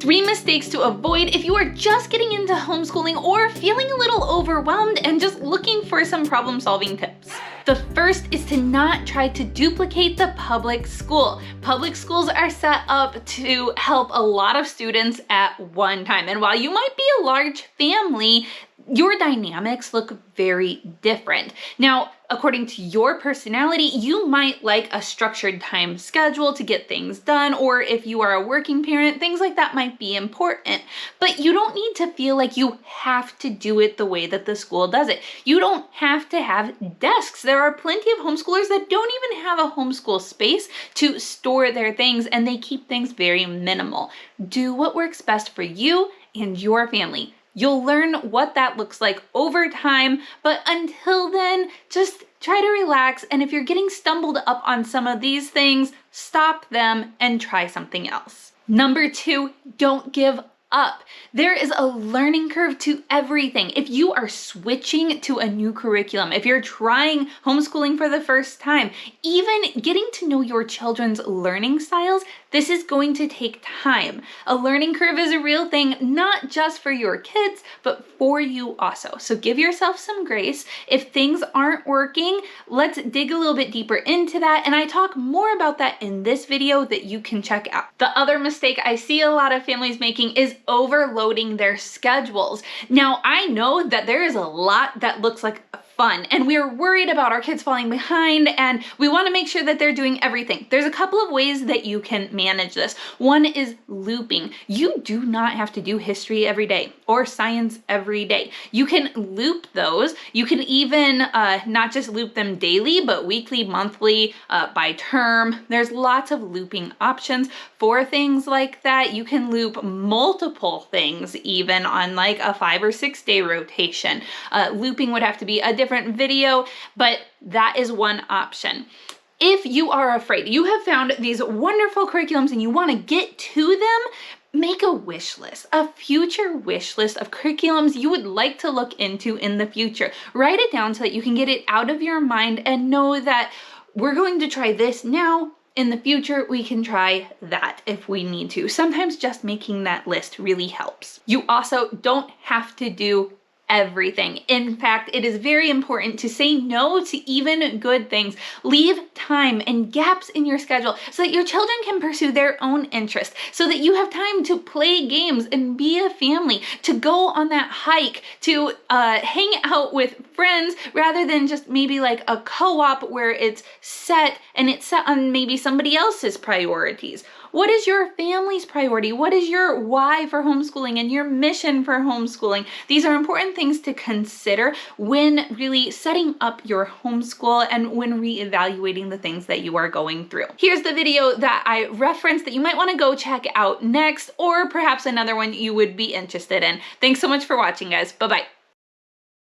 3 mistakes to avoid if you are just getting into homeschooling or feeling a little overwhelmed and just looking for some problem-solving tips. The first is to not try to duplicate the public school. Public schools are set up to help a lot of students at one time. And while you might be a large family, your dynamics look very different. Now, according to your personality, you might like a structured time schedule to get things done, or if you are a working parent, things like that might be important. But you don't need to feel like you have to do it the way that the school does it. You don't have to have desks. There are plenty of homeschoolers that don't even have a homeschool space to store their things, and they keep things very minimal. Do what works best for you and your family. You'll learn what that looks like over time, but until then, just try to relax. And if you're getting stumbled up on some of these things, stop them and try something else. Number 2, don't give up. There is a learning curve to everything. If you are switching to a new curriculum, if you're trying homeschooling for the first time, even getting to know your children's learning styles, this is going to take time. A learning curve is a real thing, not just for your kids, but for you also. So give yourself some grace. If things aren't working, let's dig a little bit deeper into that. And I talk more about that in this video that you can check out. The other mistake I see a lot of families making is overloading their schedules. Now, I know that there is a lot that looks like fun, and we are worried about our kids falling behind, and we want to make sure that they're doing everything. There's a couple of ways that you can manage this. One is looping. You do not have to do history every day or science every day. You can loop those. You can even not just loop them daily, but weekly, monthly, by term. There's lots of looping options for things like that. You can loop multiple things even on like a 5 or 6 day rotation. Looping would have to be a different video, but that is one option. If you are afraid, you have found these wonderful curriculums and you want to get to them, make a wish list, a future wish list of curriculums you would like to look into in the future. Write it down so that you can get it out of your mind and know that we're going to try this now. In the future, we can try that if we need to. Sometimes just making that list really helps. You also don't have to do everything. In fact, it is very important to say no to even good things. Leave time and gaps in your schedule so that your children can pursue their own interests, so that you have time to play games and be a family, to go on that hike, to hang out with friends, rather than just maybe like a co-op where it's set and it's set on maybe somebody else's priorities. What is your family's priority? What is your why for homeschooling and your mission for homeschooling? These are important things to consider when really setting up your homeschool and when reevaluating the things that you are going through. Here's the video that I referenced that you might want to go check out next, or perhaps another one you would be interested in. Thanks so much for watching, guys. Bye-bye.